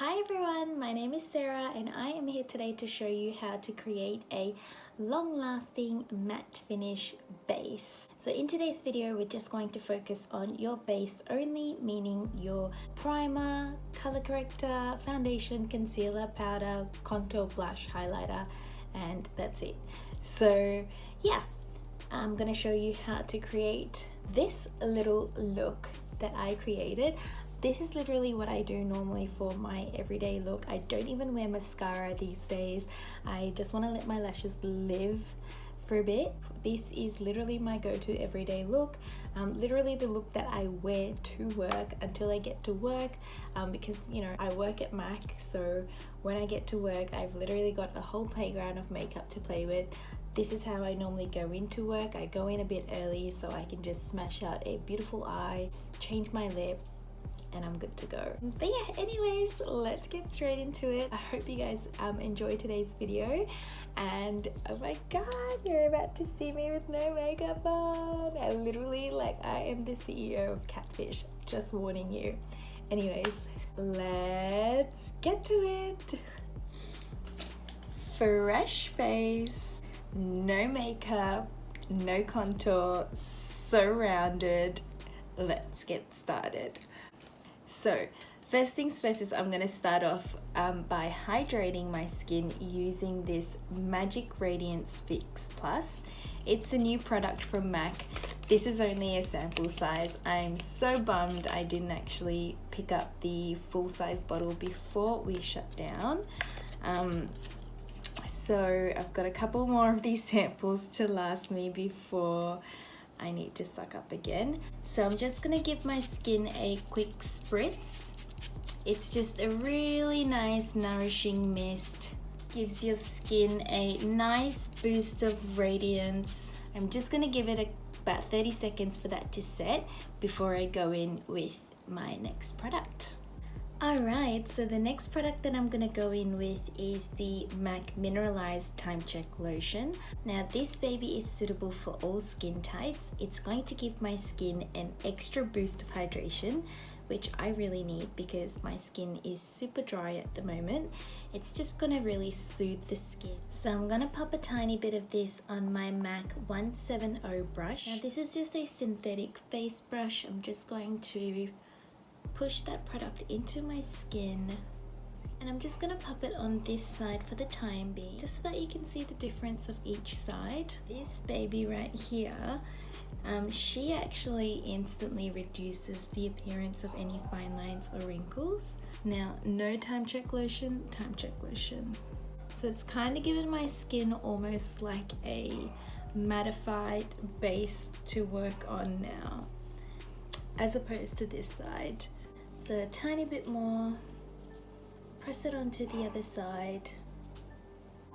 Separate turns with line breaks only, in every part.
Hi everyone, my name is Sarah and I am here today to show you how to create a long-lasting matte finish base. So in today's video, we're just going to focus on your base only, meaning your primer, color corrector, foundation, concealer, powder, contour, blush, highlighter, and that's it. So yeah, I'm gonna show you how to create this little look that I created. This is literally what I do normally for my everyday look. I don't even wear mascara these days. I just want to let my lashes live for a bit. This is literally my go-to everyday look. Literally the look that I wear to work until I get to work, because you know I work at M.A.C, so when I get to work I've literally got a whole playground of makeup to play with. This is how I normally go into work. I go in a bit early so I can just smash out a beautiful eye, change my lip, and I'm good to go. But yeah, anyways, let's get straight into it. I hope you guys enjoy today's video. And oh my god, you're about to see me with no makeup on. I literally, I am the CEO of Catfish, just warning you. Anyways, let's get to it. Fresh face, no makeup, no contour, so rounded. Let's get started. So first things first is I'm going to start off by hydrating my skin using this Magic Radiance Fix Plus. It's a new product from M.A.C. This is only a sample size. I'm so bummed I didn't actually pick up the full-size bottle before we shut down. So I've got a couple more of these samples to last me before I need to stock up again. So I'm just gonna give my skin a quick spritz. It's just a really nice nourishing mist. Gives your skin a nice boost of radiance. I'm just gonna give it about 30 seconds for that to set before I go in with my next product. Alright, so the next product that I'm going to go in with is the M.A.C Mineralized Time Check Lotion. Now this baby is suitable for all skin types. It's going to give my skin an extra boost of hydration, which I really need because my skin is super dry at the moment. It's just going to really soothe the skin. So I'm going to pop a tiny bit of this on my M.A.C 170 brush. Now this is just a synthetic face brush. I'm just going to push that product into my skin, and I'm just gonna pop it on this side for the time being, just so that you can see the difference of each side. This baby right here, she actually instantly reduces the appearance of any fine lines or wrinkles. Now, no time check lotion. So it's kind of giving my skin almost like a mattified base to work on now, as opposed to this side. So a tiny bit more, press it onto the other side,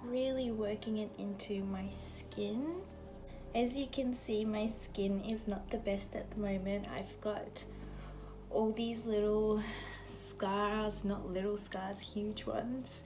really working it into my skin. As you can see, my skin is not the best at the moment. I've got all these little scars, not little scars, huge ones.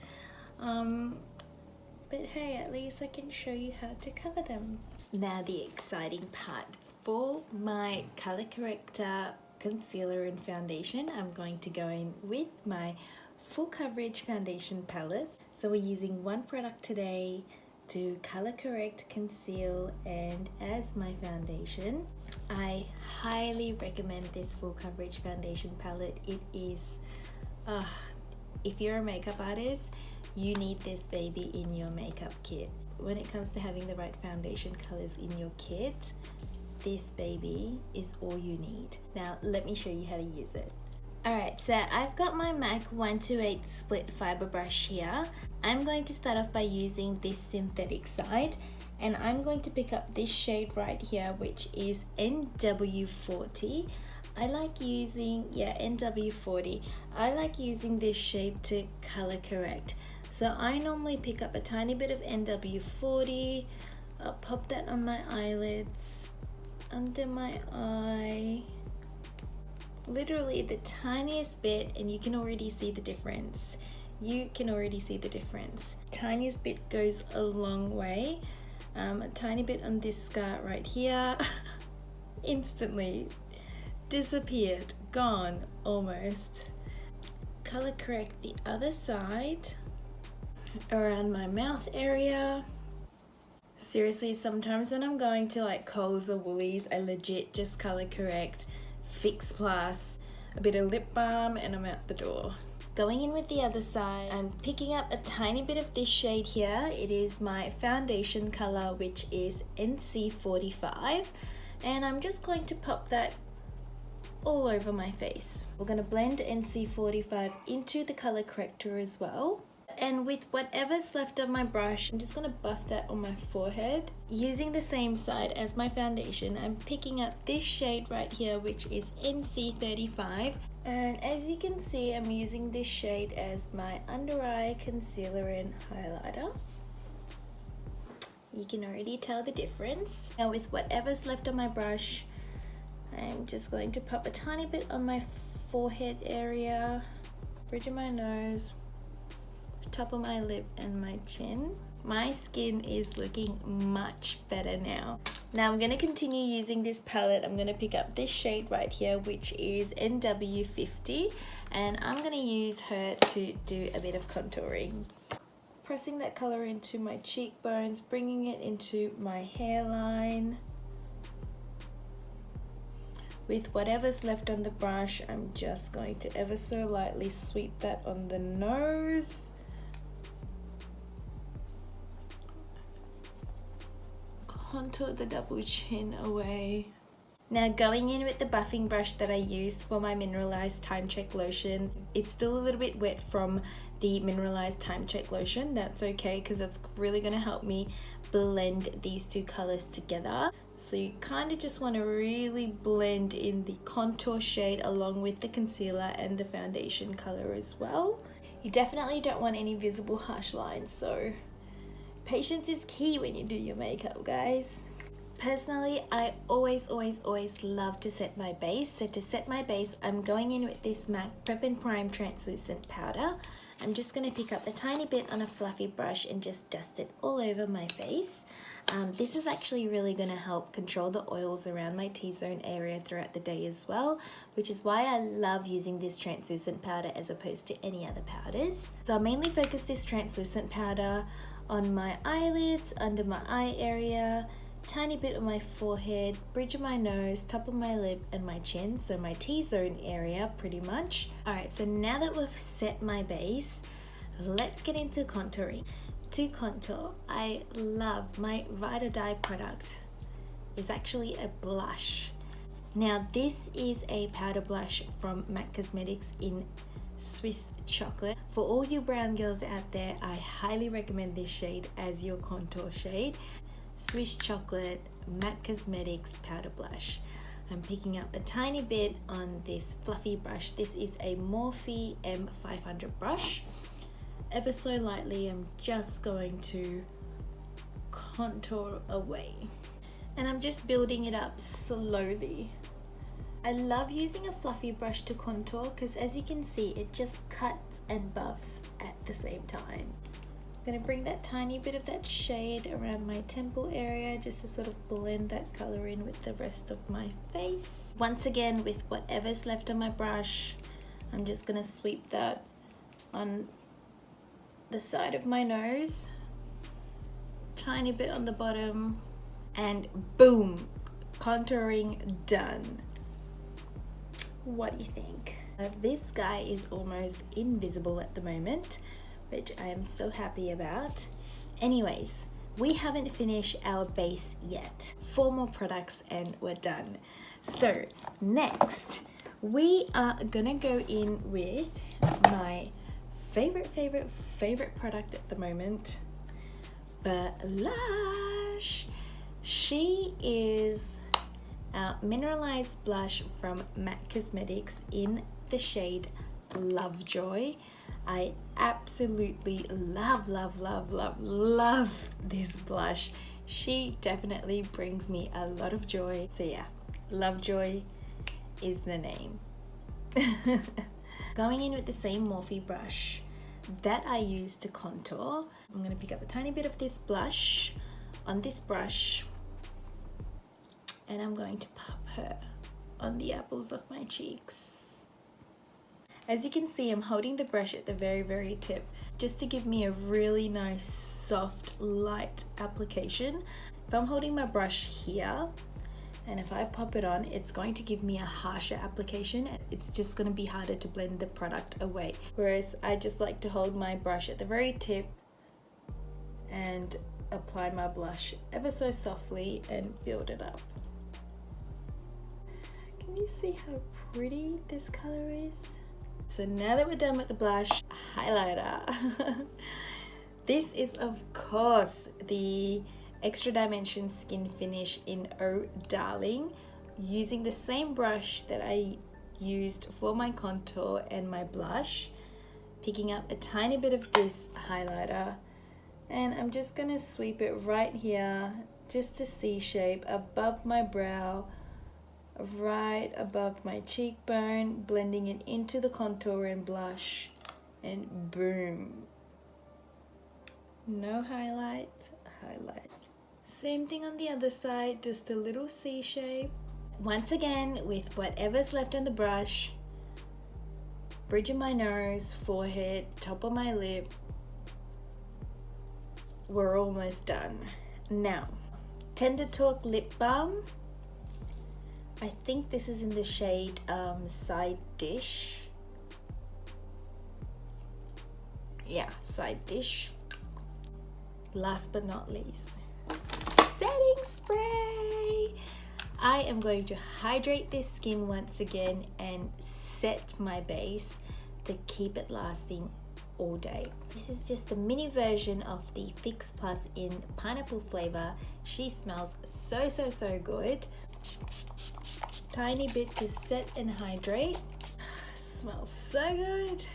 But hey, at least I can show you how to cover them. Now the exciting part. For my color corrector, concealer and foundation, I'm going to go in with my full coverage foundation palette. So we're using one product today to color correct, conceal, and as my foundation. I highly recommend this full coverage foundation palette. It is, if you're a makeup artist, you need this baby in your makeup kit. When it comes to having the right foundation colors in your kit, this baby is all you need. Now let me show you how to use it. Alright, so I've got my M.A.C 128 split fiber brush here. I'm going to start off by using this synthetic side, and I'm going to pick up this shade right here, which is NW40. I like using, NW40. I like using this shade to color correct. So I normally pick up a tiny bit of NW40, I'll pop that on my eyelids, under my eye, literally the tiniest bit, and you can already see the difference. Tiniest bit goes a long way. A tiny bit on this scar right here, instantly disappeared, gone almost. color correct the other side around my mouth area. Seriously, sometimes when I'm going to like Coles or Woolies, I legit just color correct, Fix Plus, a bit of lip balm, and I'm out the door. Going in with the other side, I'm picking up a tiny bit of this shade here. It is my foundation color, which is NC45, and I'm just going to pop that all over my face. We're going to blend NC45 into the color corrector as well. And with whatever's left of my brush, I'm just going to buff that on my forehead. Using the same side as my foundation, I'm picking up this shade right here, which is NC35. And as you can see, I'm using this shade as my under eye concealer and highlighter. You can already tell the difference. Now with whatever's left of my brush, I'm just going to pop a tiny bit on my forehead area, bridge of my nose, top of my lip and my chin. My skin is looking much better now. Now I'm going to continue using this palette. I'm going to pick up this shade right here, which is NW50, and I'm going to use her to do a bit of contouring. Pressing that color into my cheekbones, bringing it into my hairline. With whatever's left on the brush, I'm just going to ever so lightly sweep that on the nose. Contour the double chin away. Now going in with the buffing brush that I used for my mineralized time check lotion. It's still a little bit wet from the mineralized time check lotion. That's okay, because that's really going to help me blend these two colors together. So you kind of just want to really blend in the contour shade along with the concealer and the foundation color as well. You definitely don't want any visible harsh lines, so patience is key when you do your makeup, guys. Personally, I always love to set my base. So to set my base, I'm going in with this M.A.C Prep and Prime translucent powder. I'm just going to pick up a tiny bit on a fluffy brush and just dust it all over my face. This is actually really going to help control the oils around my T-zone area throughout the day as well, which is why I love using this translucent powder as opposed to any other powders. So I mainly focus this translucent powder on my eyelids, under my eye area, tiny bit on my forehead, bridge of my nose, top of my lip and my chin, so my T-zone area pretty much. Alright, so now that we've set my base, let's get into contouring. To contour, I love my Ride or Die product. It's actually a blush. Now this is a powder blush from M.A.C Cosmetics in Swiss Chocolate. For all you brown girls out there, I highly recommend this shade as your contour shade. Swiss Chocolate M.A.C Cosmetics powder blush. I'm picking up a tiny bit on this fluffy brush. This is a Morphe M500 brush. Ever so lightly, I'm just going to contour away. And I'm just building it up slowly. I love using a fluffy brush to contour because as you can see, it just cuts and buffs at the same time. I'm going to bring that tiny bit of that shade around my temple area just to sort of blend that color in with the rest of my face. Once again, with whatever's left on my brush, I'm just going to sweep that on the side of my nose, tiny bit on the bottom, and boom, contouring done. What do you think? This guy is almost invisible at the moment, which I am so happy about. Anyways, we haven't finished our base yet. 4 more products and we're done. So next, we are gonna go in with my favorite product at the moment, Blush. She is a mineralized blush from M.A.C Cosmetics in the shade Lovejoy. I absolutely love this blush. She definitely brings me a lot of joy. So yeah, Lovejoy is the name. Going in with the same Morphe brush that I use to contour, I'm going to pick up a tiny bit of this blush on this brush and I'm going to pop her on the apples of my cheeks. As you can see, I'm holding the brush at the very tip just to give me a really nice soft light application. If I'm holding my brush here and if I pop it on, it's going to give me a harsher application. It's just going to be harder to blend the product away. Whereas I just like to hold my brush at the very tip and apply my blush ever so softly and build it up. Can you see how pretty this color is? So now that we're done with the blush, highlighter. This is of course the Extra Dimension Skin Finish in Oh Darling, using the same brush that I used for my contour and my blush, picking up a tiny bit of this highlighter, and I'm just gonna sweep it right here, just a C shape above my brow, right above my cheekbone, blending it into the contour and blush, and boom. No highlight, highlight. Same thing on the other side, just a little C shape. Once again, with whatever's left on the brush, bridge of my nose, forehead, top of my lip. We're almost done. Now, Tender Talk Lip Balm. I think this is in the shade Side Dish. Yeah, Side Dish. Last but not least, setting spray. I am going to hydrate this skin once again and set my base to keep it lasting all day. This is just a mini version of the Fix Plus in pineapple flavor. She smells so good. Tiny bit to set and hydrate. Smells so good.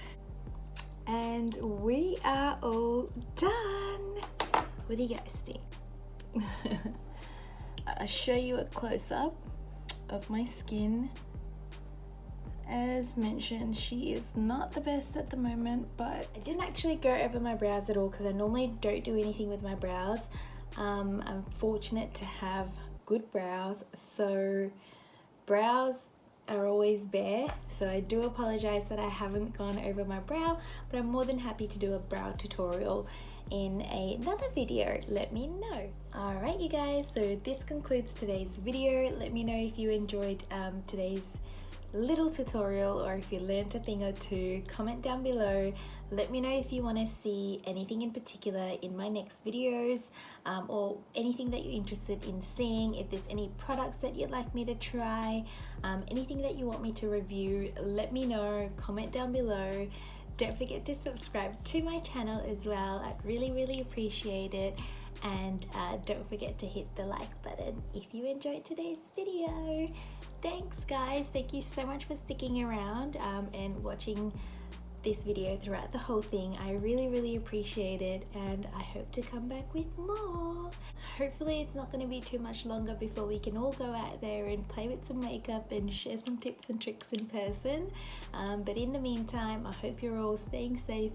And we are all done. What do you guys think? I'll show you a close-up of my skin. As mentioned, she is not the best at the moment, but I didn't actually go over my brows at all because I normally don't do anything with my brows. I'm fortunate to have good brows, so brows are always bare, so I do apologize that I haven't gone over my brow, but I'm more than happy to do a brow tutorial in another video. Let me know. Alright you guys, so this concludes today's video. Let me know if you enjoyed today's little tutorial or if you learned a thing or two. Comment down below. Let me know if you want to see anything in particular in my next videos, or anything that you're interested in seeing. If there's any products that you'd like me to try, anything that you want me to review, let me know. Comment down below. Don't forget to subscribe to my channel as well. I'd really appreciate it. And don't forget to hit the like button if you enjoyed today's video. Thanks guys, thank you so much for sticking around and watching this video throughout the whole thing. I really appreciate it, and I hope to come back with more. Hopefully it's not going to be too much longer before we can all go out there and play with some makeup and share some tips and tricks in person. But in the meantime, I hope you're all staying safe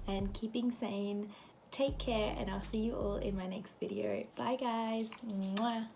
and keeping sane. Take care, and I'll see you all in my next video. Bye guys. Mwah.